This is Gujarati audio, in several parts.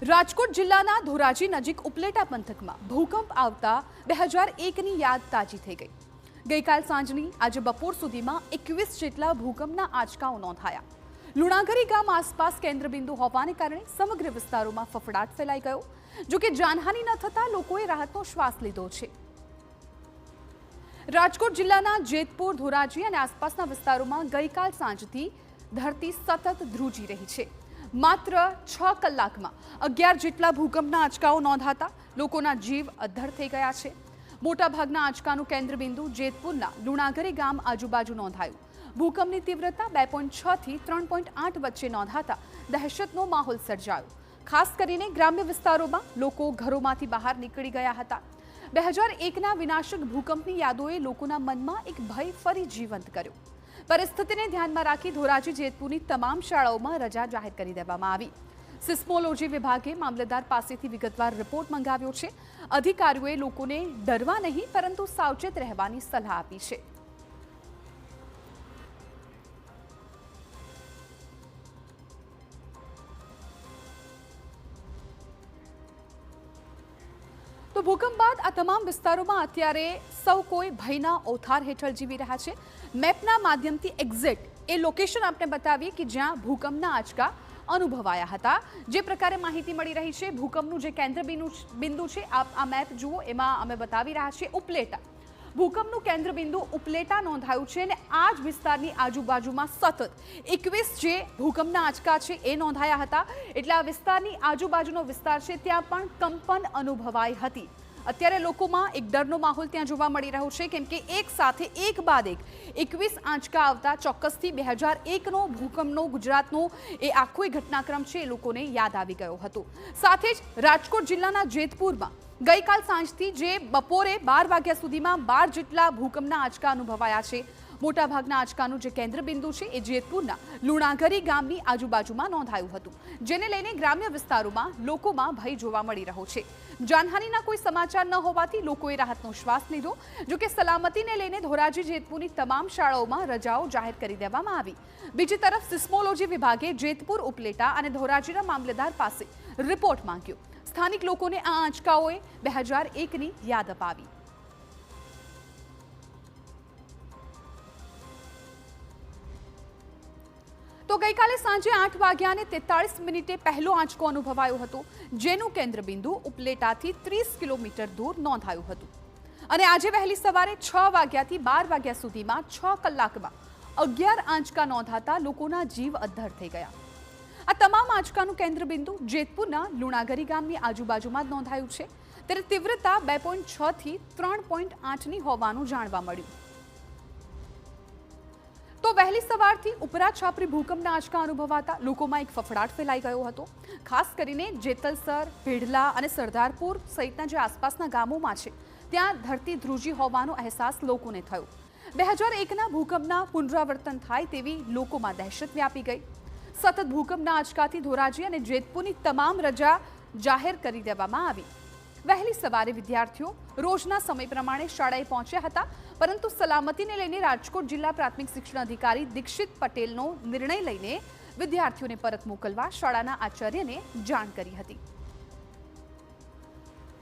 રાજકોટ જિલ્લાના ધોરાજી નજીક ઉપલેટા પંથકમાં ભૂકંપ આવતા 2001ની યાદ તાજી થઈ ગઈ. ગઈકાલ સાંજની આજે બપોર સુધીમાં 21 જેટલા ભૂકંપના આંચકાઓ નોંધાયા. લુણાગરી ગામ આસપાસ કેન્દ્રબિંદુ હોવાને કારણે સમગ્ર વિસ્તારોમાં ફફડાટ ફેલાઈ ગયો. જોકે જાનહાનિ ન થતા લોકોએ રાહતનો શ્વાસ લીધો છે. રાજકોટ જિલ્લાના જેતપુર, ધોરાજી અને આસપાસના વિસ્તારોમાં ગઈકાલ સાંજથી ધરતી સતત ધ્રુજી રહી છે. માત્ર 6 કલાકમાં 11 જેટલા ભૂકંપના આંચકાઓ નોંધાતા લોકોના જીવ અદ્ધર થઈ ગયા છે. મોટાભાગના આંચકાનું કેન્દ્રબિંદુ જેતપુરના લુણાગરી ગામ આજુબાજુ નોંધાયું. ભૂકંપની તીવ્રતા 2.6 થી 3.8 વચ્ચે નોંધાતા દહેશતનો માહોલ સર્જાયો. ખાસ કરીને ગ્રામ્ય વિસ્તારોમાં લોકો ઘરોમાંથી બહાર નીકળી ગયા હતા. 2001ના વિનાશક ભૂકંપની યાદોએ લોકોના મનમાં એક ભય ફરી જીવંત કર્યો. પરિસ્થિતિને ધ્યાનમાં રાખી ધોરાજી જેતપુરની તમામ શાળાઓમાં રજા જાહેર કરી દેવામાં આવી. સિસ્મોલોજી વિભાગે મામલતદાર પાસેથી વિગતવાર રિપોર્ટ મંગાવ્યો છે. અધિકારીઓએ લોકોને ડરવા નહીં પરંતુ સાવચેત રહેવાની સલાહ આપી છે. તો ભૂકંપ બાદ આ તમામ વિસ્તારોમાં અત્યારે સૌ કોઈ ભયના ઓથાર હેઠળ જીવી રહ્યા છે. મેપના માધ્યમથી એક્ઝેક્ટ એ લોકેશન આપણે બતાવીએ કે જ્યાં ભૂકંપના આંચકા અનુભવાયા હતા. જે પ્રકારે માહિતી મળી રહી છે, ભૂકંપનું જે કેન્દ્ર બિંદુ છે, આ મેપ જુઓ, એમાં અમે બતાવી રહ્યા છીએ ઉપલેટા. ભૂકંપનું કેન્દ્રબિંદુ ઉપલેટા નોંધાયું છે અને આ જ વિસ્તારની આજુબાજુમાં સતત 21 જે ભૂકંપના આંચકા છે એ નોંધાયા હતા. એટલે આ વિસ્તારની આજુબાજુનો વિસ્તાર છે ત્યાં પણ કંપન અનુભવાઈ હતી. અત્યારે લોકોમાં એક ડરનો માહોલ ત્યાં જોવા મળી રહ્યો છે, કેમ કે એક સાથે એક બાદ એક 21 આંચકા આવતા ચોક્કસથી 2001નો ભૂકંપનો ગુજરાતનો એ આખો ઘટનાક્રમ છે એ લોકોને યાદ આવી ગયો હતો. સાથે જ રાજકોટ જિલ્લાના જેતપુરમાં ગઈકાલ સાંજથી જે બપોરે 12 વાગ્યા સુધીમાં 12 જેટલા ભૂકંપના આંચકા અનુભવાયા છે. મોટાભાગના આંચકાનું જે કેન્દ્રબિંદુ છે એ જેતપુરના લુણાગરી ગામની આજુબાજુમાં નોંધાયું હતું, જેને લઈને ગ્રામ્ય વિસ્તારોમાં લોકોમાં ભય જોવા મળી રહ્યો છે. જાનહાનિના કોઈ સમાચાર ન હોવાથી લોકોએ રાહતનો શ્વાસ લીધો. જોકે સલામતીને લઈને ધોરાજી જેતપુરની તમામ શાળાઓમાં રજાઓ જાહેર કરી દેવામાં આવી. બીજી તરફ સિસ્મોલોજી વિભાગે જેતપુર, ઉપલેટા અને ધોરાજીના મામલતદાર પાસે રિપોર્ટ માંગ્યો. સ્થાનિક લોકોને આ આંચકાઓએ 2001ની યાદ અપાવી. તો ગઈકાલે સાંજે 8 વાગ્યા અને 43 મિનિટે પહેલો આંચકો અનુભવાયો હતો, જેનું કેન્દ્રબિંદુ ઉપલેટાથી 30 કિલોમીટર દૂર નોંધાયું હતું. અને આજે વહેલી સવારે 6 વાગ્યાથી 12 વાગ્યા સુધીમાં 6 કલાકમાં 11 આંચકા નોંધાતા લોકોના જીવ અદ્ધર થઈ ગયા. આ તમામ આંચકાનું કેન્દ્રબિંદુ જેતપુરના લુણાગરી ગામની આજુબાજુમાં જ નોંધાયું છે. ત્યારે તીવ્રતા 2.6 થી 3.8ની હોવાનું જાણવા મળ્યું. તો વહેલી સવારથી ઉપરા છાપરી ભૂકંપના આંચકા અનુભવાતા લોકોમાં એક ફફડાટ ફેલાઈ ગયો હતો. ખાસ કરીને જેતલસર, ભેડલા અને સરદારપુર સહિતના જે આસપાસના ગામોમાં છે ત્યાં ધરતી ધ્રુજી હોવાનો અહેસાસ લોકોને થયો. 2001ના ભૂકંપના પુનરાવર્તન થાય તેવી લોકોમાં દહેશત વ્યાપી ગઈ. સતત ભૂકંપના આંચકાથી ધોરાજી અને જેતપુરની તમામ રજા જાહેર કરી દેવામાં આવી. વહેલી સવારે વિદ્યાર્થીઓ રોજના સમય પ્રમાણે શાળાએ પહોંચ્યા હતા, પરંતુ સલામતીને લઈને રાજકોટ જિલ્લા પ્રાથમિક શિક્ષણ અધિકારી દીક્ષિત પટેલનો નિર્ણય લઈને વિદ્યાર્થીઓને પરત મોકલવા શાળાના આચાર્યને જાણ કરી હતી.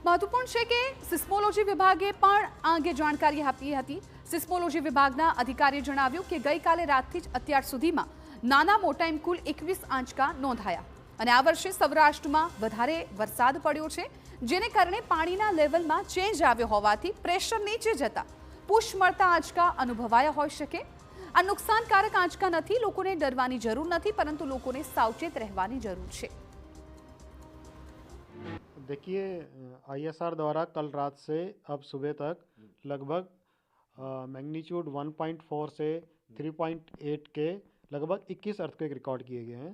મહત્વપૂર્ણ છે કે સિસ્મોલોજી વિભાગે પણ આ અંગે જાણકારી આપી હતી. સિસ્મોલોજી વિભાગના અધિકારીએ જણાવ્યું કે ગઈકાલે રાતથી જ અત્યાર સુધીમાં નાના મોટા એમ કુલ 21 આંચકા નોંધાયા. અને આ વર્ષે સૌરાષ્ટ્રમાં વધારે વરસાદ પડ્યો છે, જેને કારણે પાણીના લેવલમાં ચેન્જ આવ્યો હોવાથી પ્રેશર નીચે જતા પુશ મળતા આંચકા અનુભવાયા હોઈ શકે. આ નુકસાનકારક આંચકા નથી, લોકોને ડરવાની જરૂર નથી, પરંતુ લોકોને સાવચેત રહેવાની જરૂર છે. देखिए, आईएसआर द्वारा कल रात से अब सुबह तक लगभग मैग्नीट्यूड 1.4 से 3.8 के लगभग 21 अर्थक्वेक रिकॉर्ड किए गए हैं.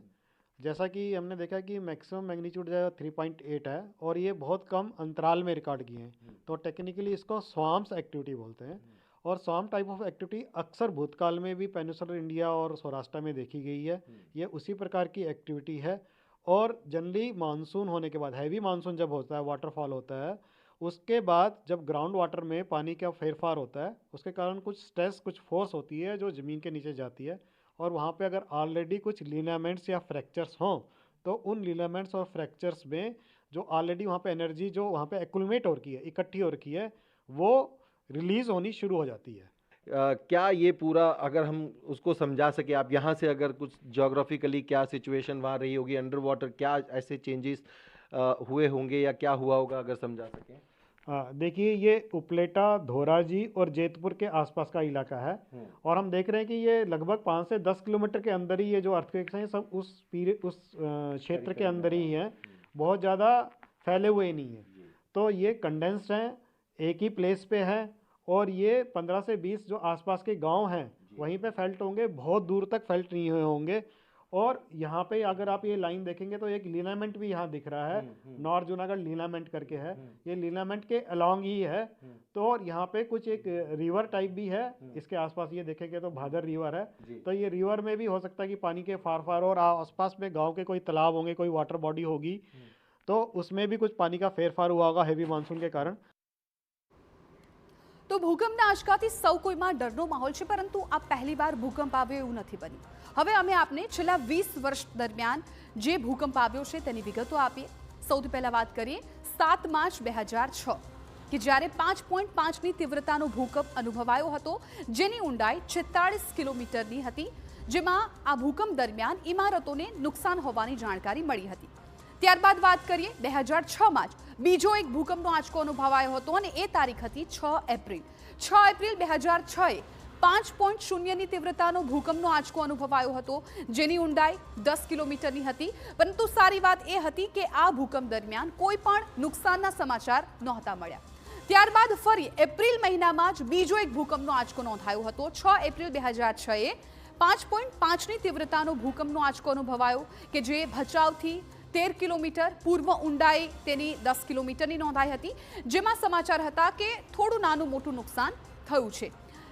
जैसा कि हमने देखा कि मैक्सिमम मैग्नीट्यूड जो है 3.8 है और ये बहुत कम अंतराल में रिकॉर्ड किए हैं. तो टेक्निकली इसको स्वाम्स एक्टिविटी बोलते हैं. और स्वाम टाइप ऑफ एक्टिविटी अक्सर भूतकाल में भी पेनिनसुलर इंडिया और सौराष्ट्र में देखी गई है. ये उसी प्रकार की एक्टिविटी है. और जनरली मानसून होने के बाद, हैवी मानसून जब होता है, वाटरफॉल होता है, उसके बाद जब ग्राउंड वाटर में पानी का फेरफार होता है, उसके कारण कुछ स्ट्रेस, कुछ फोर्स होती है जो ज़मीन के नीचे जाती है. और वहाँ पे अगर ऑलरेडी कुछ लिनामेंट्स या फ्रैक्चर्स हों तो उन लिगामेंट्स और फ्रैक्चर्स में जो ऑलरेडी वहाँ पे एनर्जी जो वहाँ पे एक्यूमुलेट हो रखी है, इकट्ठी हो रखी है, वो रिलीज होनी शुरू हो जाती है। क्या ये पूरा अगर हम उसको समझा सके, आप यहाँ से अगर कुछ ज्योग्राफिकली क्या सिचुएशन वहाँ रही होगी, अंडर वाटर क्या ऐसे चेंजेस हुए होंगे या क्या हुआ होगा, अगर समझा सकें। हाँ, देखिए ये उपलेटा, धोराजी और जेतपुर के आसपास का इलाका है, और हम देख रहे हैं कि ये लगभग 5 से 10 किलोमीटर के अंदर ही ये जो अर्थक्वेक्स हैं सब उस क्षेत्र के अंदर ही हैं, बहुत ज़्यादा फैले हुए नहीं हैं। तो ये कंडेंस्ड हैं, एक ही प्लेस पे है, और ये 15 से 20 जो आसपास के गांव हैं वहीं पे फेल्ट होंगे, बहुत दूर तक फेल्ट नहीं हुए होंगे। और यहाँ पे अगर आप ये लाइन देखेंगे तो एक लिनामेंट भी यहाँ दिख रहा है, नॉर्थ जूनागढ़ लिनामेंट करके है, ये लिनामेंट के अलोंग ही है। तो और यहाँ पे कुछ एक रिवर टाइप भी है इसके आसपास, ये देखेंगे तो भादर रिवर है, तो ये रिवर में भी हो सकता है कि पानी के फार फार और आसपास में गाँव के कोई तालाब होंगे, कोई वाटर बॉडी होगी, तो उसमें भी कुछ पानी का फेर फार हुआ होगा हेवी मानसून के कारण। તો ભૂકંપના આંચકાથી સૌ કોઈમાં ડરનો માહોલ છે, પરંતુ આ પહેલીવાર ભૂકંપ આવ્યો એવું નથી બન્યું. હવે અમે આપને છેલ્લા 20 વર્ષ દરમિયાન જે ભૂકંપ આવ્યો છે તેની વિગતો આપીએ. સૌથી પહેલા વાત કરીએ 7 માર્ચ 2006 કે જ્યારે 5.5ની તીવ્રતાનો ભૂકંપ અનુભવાયો હતો, જેની ઊંડાઈ 46 કિલોમીટરની હતી, જેમાં આ ભૂકંપ દરમિયાન ઇમારતોને નુકસાન હોવાની જાણકારી મળી હતી. ત્યારબાદ વાત કરીએ 2006માં જ બીજો એક ભૂકંપનો આંચકો અનુભવાયો હતો, અને એ તારીખ હતી 6 એપ્રિલ 2006એ 5.0ની તીવ્રતાનો ભૂકંપનો આંચકો અનુભવાયો હતો, જેની ઊંડાઈ 10 કિલોમીટરની હતી. પરંતુ સારી વાત એ હતી કે આ ભૂકંપ દરમિયાન કોઈ પણ નુકસાનના સમાચાર નહોતા મળ્યા. ત્યારબાદ ફરી એપ્રિલ મહિનામાં જ બીજો એક ભૂકંપનો આંચકો નોંધાયો હતો. 6 એપ્રિલ 2006એ 5.5ની તીવ્રતાનો ભૂકંપનો આંચકો અનુભવાયો કે જે ભચાઉથી 13 કિલોમીટર પૂર્વ ઊંડાઈ તેની 10 કિલોમીટરની નોંધાઈ હતી, જેમાં સમાચાર હતા કે થોડું નાનું મોટું નુકસાન થયું છે.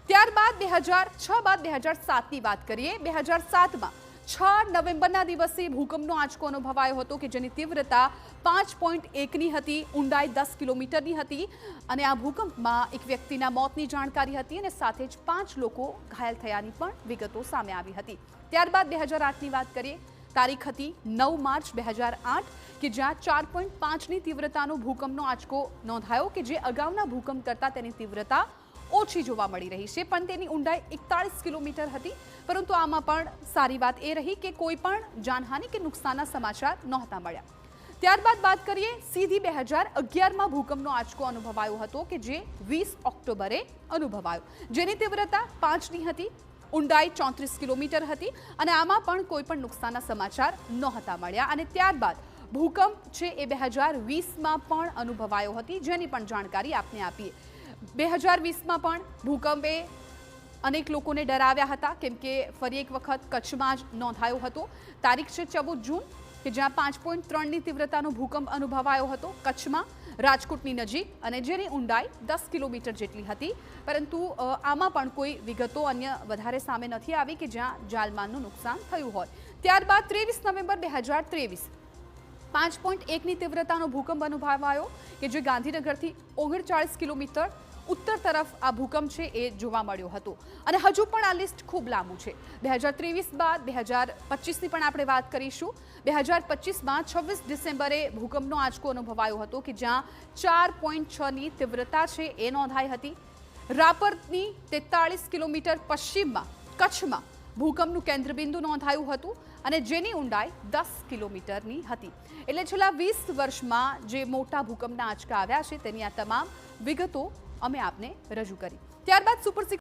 ત્યારબાદ 2006 બાદ 2007ની વાત કરીએ. 2007માં 6 નવેમ્બરના દિવસે ભૂકંપનો આંચકો અનુભવાયો હતો કે જેની તીવ્રતા 5.1ની હતી, ઊંડાઈ 10 કિલોમીટરની હતી, અને આ ભૂકંપમાં એક વ્યક્તિના મોતની જાણકારી હતી, અને સાથે જ 5 લોકો ઘાયલ થયાની પણ વિગતો સામે આવી હતી. ત્યારબાદ 2008ની વાત કરીએ. તારીખ હતી 9 માર્ચ 2008 કે જ્યાં 4.5ની તીવ્રતાનો ભૂકંપનો આંચકો નોંધાયો કે જે અગાઉના ભૂકંપ કરતાં તેની તીવ્રતા ઓછી જોવા મળી રહી છે, પણ તેની ઊંડાઈ 41 કિલોમીટર હતી. પરંતુ આમાં પણ સારી વાત એ રહી કે કોઈ પણ જાનહાનિ કે નુકસાનના સમાચાર નહોતા મળ્યા. ત્યારબાદ વાત કરીએ સીધી 2011માં ભૂકંપનો આંચકો અનુભવાયો હતો કે જે 20 ઓક્ટોબરે અનુભવાયો, જેની તીવ્રતા 5ની હતી, ઊંડાઈ 34 કિલોમીટર હતી, અને આમાં પણ કોઈ પણ નુકસાનના સમાચાર નહોતા મળ્યા. અને ત્યારબાદ ભૂકંપ છે એ 2020માં પણ અનુભવાયો હતી, જેની પણ જાણકારી આપને આપીએ. 2020માં પણ ભૂકંપે અનેક લોકોને ડરાવ્યા હતા, કેમ કે ફરી એક વખત કચ્છમાં જ નોંધાયો હતો. તારીખ છે 14 જૂન કે જ્યાં 5.3ની તીવ્રતાનો ભૂકંપ અનુભવાયો હતો કચ્છમાં, રાજકોટની નજીક, અને જેની ઊંડાઈ 10 કિલોમીટર જેટલી હતી. પરંતુ આમાં પણ કોઈ વિગતો અન્ય વધારે સામે નથી આવી કે જ્યાં જાનમાલનું નુકસાન થયું હોય. ત્યારબાદ 23 નવેમ્બર 2023 5.1ની તીવ્રતાનો ભૂકંપ અનુભવાયો કે જે ગાંધીનગરથી 39 કિલોમીટર ઉત્તર તરફ આ ભૂકંપ છે એ જોવા મળ્યો હતો. અને હજુ પણ આ લિસ્ટ ખૂબ લાંબુ છે. 2023 બાદ 2025ની પણ આપણે વાત કરીશું. 2025માં 26 ડિસેમ્બરે ભૂકંપનો આંચકો અનુભવાયો હતો કે જ્યાં 4.6ની તીવ્રતા છે એ નોંધાઈ હતી. રાપરની 43 કિલોમીટર પશ્ચિમમાં કચ્છમાં ભૂકંપનું કેન્દ્રબિંદુ નોંધાયું હતું, અને જેની ઊંડાઈ 10 કિલોમીટરની હતી. એટલે છેલ્લા 20 વર્ષમાં જે મોટા ભૂકંપના આંચકા આવ્યા છે તેની આ તમામ વિગતો અમે આપને રજૂ કરી. ત્યારબાદ સુપર 6